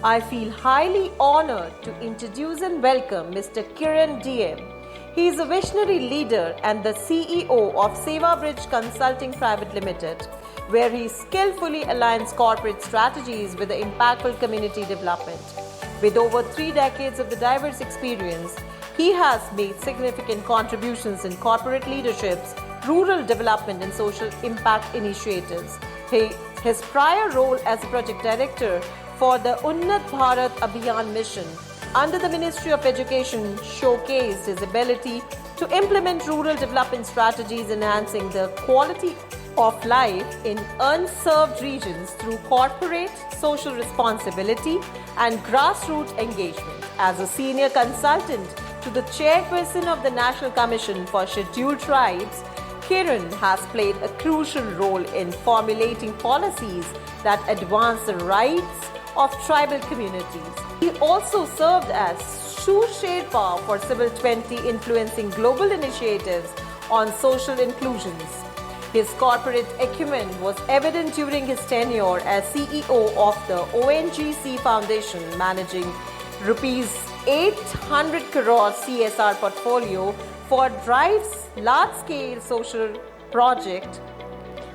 I feel highly honored to introduce and welcome Mr. Kiran DM. He is a visionary leader and the CEO of Seva Consulting Private Limited, where he skillfully aligns corporate strategies with the impactful community development. With over 3 decades of the diverse experience, he has made significant contributions in corporate leaderships, rural development, and social impact initiatives. His prior role as a project director for the Unnat Bharat Abhiyan mission under the Ministry of Education showcased his ability to implement rural development strategies, enhancing the quality of life in unserved regions through corporate social responsibility and grassroots engagement. As a senior consultant to the chairperson of the National Commission for Scheduled Tribes, Kiran has played a crucial role in formulating policies that advance the rights of tribal communities. He also served as Shu Sherpa for Civil 20, influencing global initiatives on social inclusions. His corporate acumen was evident during his tenure as CEO of the ONGC Foundation, managing rupees 800 crore CSR portfolio for Drive's large-scale social project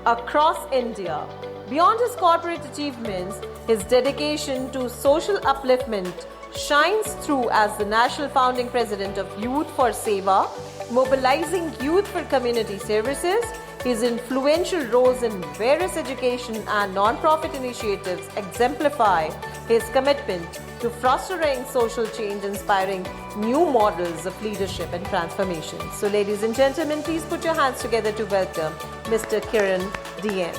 across India. Beyond his corporate achievements, his dedication to social upliftment shines through as the national founding president of Youth for Seva, mobilizing youth for community services. His influential roles in various education and non-profit initiatives exemplify his commitment to fostering social change, inspiring new models of leadership and transformation. So, ladies and gentlemen, please put your hands together to welcome Mr. Kiran DM.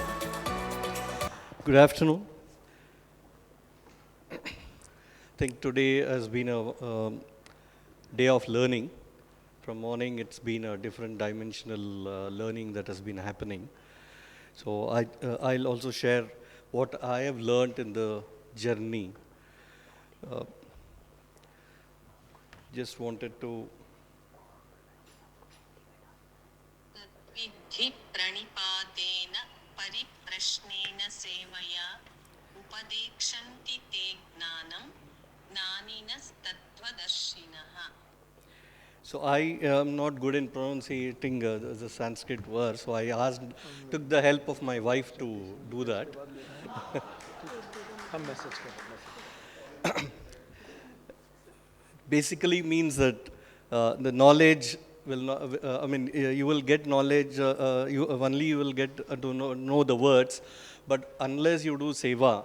Good afternoon. I think today has been a day of learning. From morning, it's been a different dimensional learning that has been happening. So I'll also share what I have learned in the journey. Just wanted to. Vidhi pranipadena pariprashnena sevaya upadekshanti te gnanam gnaninas tattvadarshinaha. So I am not good in pronouncing the Sanskrit word, so I took the help of my wife to do that. Basically means that the knowledge will not, you will get knowledge, you will get to know the words, but unless you do seva,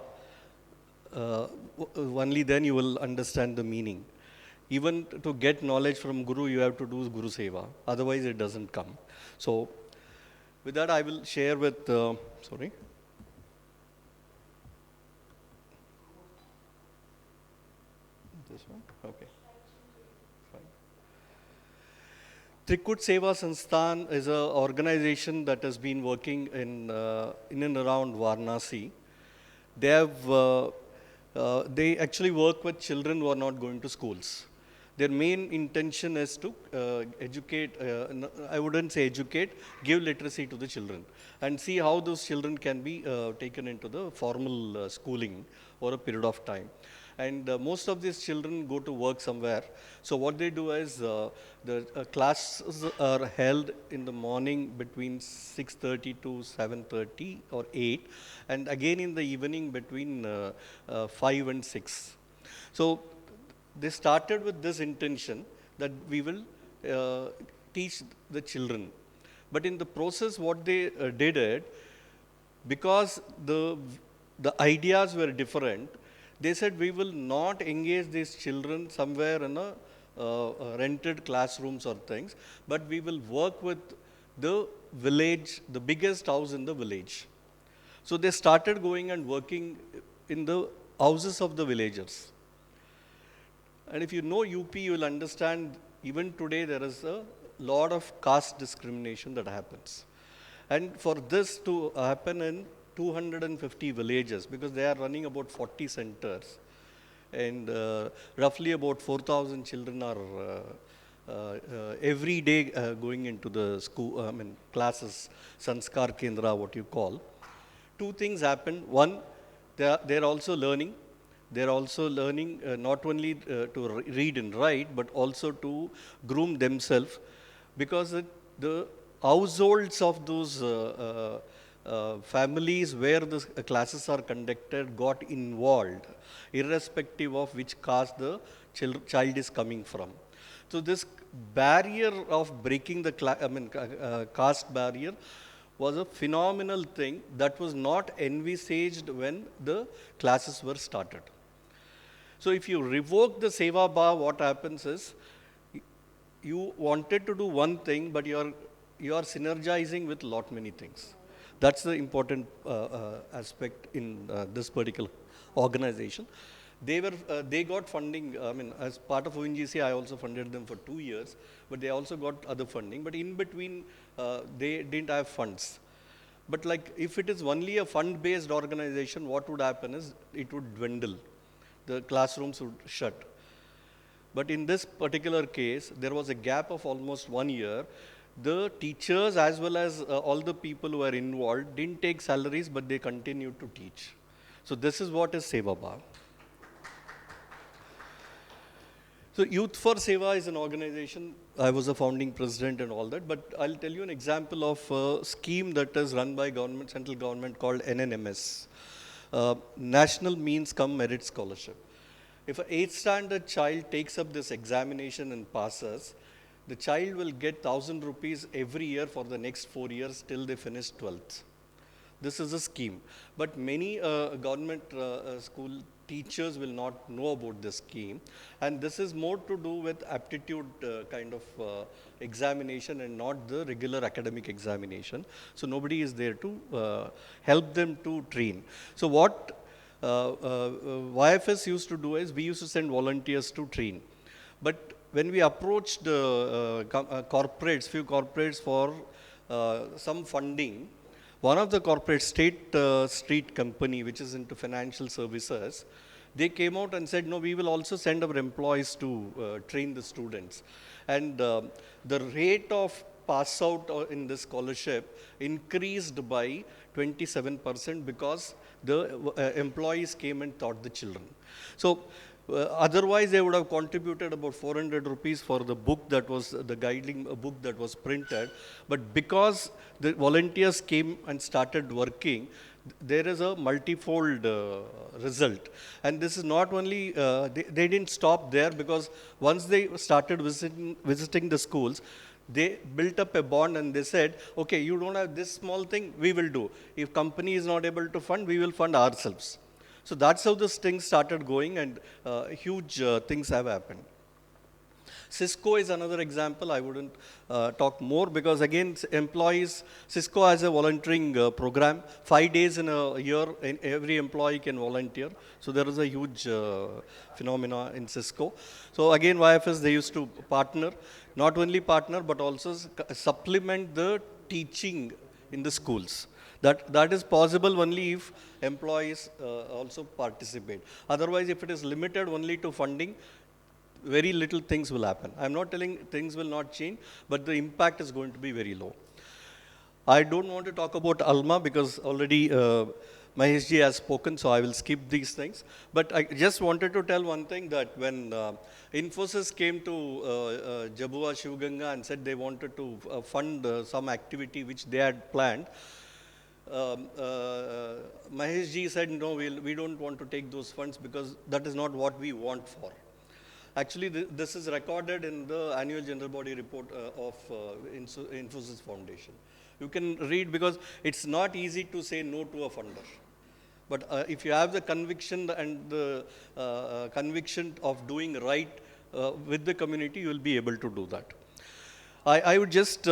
only then you will understand the meaning. Even to get knowledge from Guru, you have to do Guru Seva. Otherwise, it doesn't come. So, with that, I will share with, sorry. This one? Okay. Fine. Trikut Seva Sansthan is an organization that has been working in and around Varanasi. They have, they actually work with children who are not going to schools. Their main intention is to educate, I wouldn't say educate, give literacy to the children and see how those children can be taken into the formal schooling over a period of time. And most of these children go to work somewhere. So what they do is the classes are held in the morning between 6:30 to 7:30 or 8, and again in the evening between 5 and 6. So they started with this intention that we will teach the children. But in the process, what they did it, because the ideas were different, they said we will not engage these children somewhere in a rented classrooms or things, but we will work with the village, the biggest house in the village. So they started going and working in the houses of the villagers. And if you know UP, you will understand even today there is a lot of caste discrimination that happens. And for this to happen in 250 villages, because they are running about 40 centers, and roughly about 4,000 children are every day going into the school, classes, Sanskar Kendra, what you call. Two things happen. One, they're also learning. They're also learning not only to read and write, but also to groom themselves, because the households of those families where the classes are conducted got involved, irrespective of which caste the child is coming from. So this barrier of breaking the caste barrier was a phenomenal thing that was not envisaged when the classes were started. So if you revoke the Seva bar, what happens is you wanted to do one thing, but you are synergizing with lot many things. That's the important aspect in this particular organization. They got funding. I mean, as part of ONGC, I also funded them for 2 years, but they also got other funding. But in between, they didn't have funds. But like, if it is only a fund-based organization, what would happen is it would dwindle. The classrooms would shut. But in this particular case, there was a gap of almost 1 year. The teachers as well as all the people who were involved didn't take salaries, but they continued to teach. So this is what is Seva Bar. So Youth for Seva is an organization. I was a founding president and all that, but I'll tell you an example of a scheme that is run by government, central government, called NNMS, National Means Cum Merit Scholarship. If an 8th standard child takes up this examination and passes, the child will get 1,000 rupees every year for the next 4 years till they finish 12th. This is a scheme. But many government school teachers will not know about this scheme. And this is more to do with aptitude kind of examination and not the regular academic examination. So nobody is there to help them to train. So what YFS used to do is, we used to send volunteers to train. But when we approached corporates, few corporates for some funding, one of the corporate State Street company, which is into financial services, they came out and said, no, we will also send our employees to train the students. And the rate of pass out in this scholarship increased by 27% because the employees came and taught the children. So otherwise they would have contributed about 400 rupees for the book that was, the guiding book that was printed. But because the volunteers came and started working, there is a multifold result. And this is not only, they didn't stop there, because once they started visiting the schools, they built up a bond and they said, okay, you don't have this small thing, we will do. If company is not able to fund, we will fund ourselves. So that's how this thing started going, and huge things have happened. Cisco is another example. I wouldn't talk more, because again, employees, Cisco has a volunteering program. 5 days in a year, every employee can volunteer. So there is a huge phenomena in Cisco. So again, YFS, they used to partner, not only partner, but also supplement the teaching in the schools. That is possible only if employees also participate. Otherwise, if it is limited only to funding, very little things will happen. I'm not telling things will not change, but the impact is going to be very low. I don't want to talk about Alma, because already Maheshji has spoken, so I will skip these things. But I just wanted to tell one thing, that when Infosys came to Jabua Shivganga and said they wanted to fund some activity which they had planned, Maheshji said, no, we don't want to take those funds, because that is not what we want for. Actually, this is recorded in the annual general body report of Infosys Foundation. You can read, because it's not easy to say no to a funder. But if you have the conviction and the conviction of doing right with the community, you will be able to do that. I would just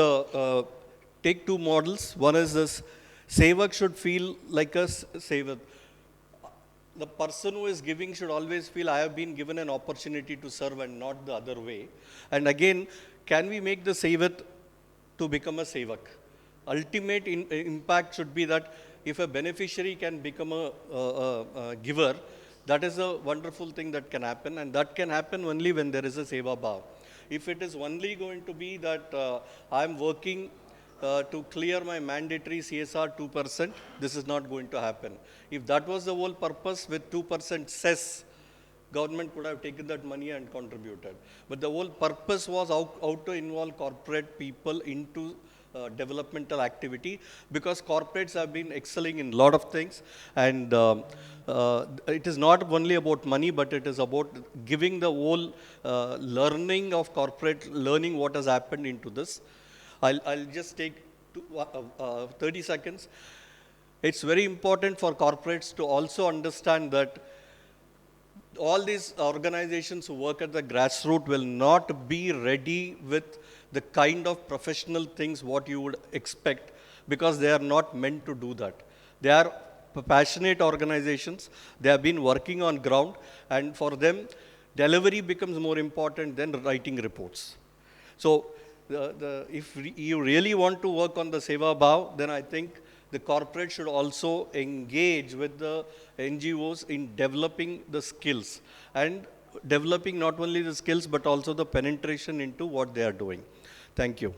take two models. One is this: Sevak should feel like a Sevak. The person who is giving should always feel, I have been given an opportunity to serve, and not the other way. And again, can we make the Sevak to become a Sevak? Ultimate impact should be that if a beneficiary can become a giver, that is a wonderful thing that can happen, and that can happen only when there is a Seva Bhav. If it is only going to be that I am working to clear my mandatory CSR 2%, this is not going to happen. If that was the whole purpose, with 2% cess, government could have taken that money and contributed. But the whole purpose was how to involve corporate people into developmental activity, because corporates have been excelling in a lot of things, and it is not only about money, but it is about giving the whole learning of corporate, learning what has happened into this. I'll just take 30 seconds. It's very important for corporates to also understand that all these organizations who work at the grassroots will not be ready with the kind of professional things what you would expect, because they are not meant to do that. They are passionate organizations. They have been working on ground, and for them, delivery becomes more important than writing reports. So if you really want to work on the Seva Bhav, then I think the corporate should also engage with the NGOs in developing the skills, and developing not only the skills but also the penetration into what they are doing. Thank you.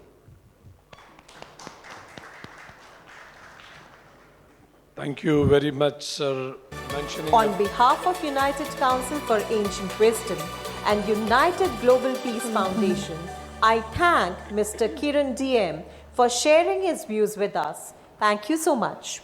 Thank you very much, sir. On behalf of United Council for Ancient Wisdom and United Global Peace Foundation, I thank Mr. Kiran DM for sharing his views with us. Thank you so much.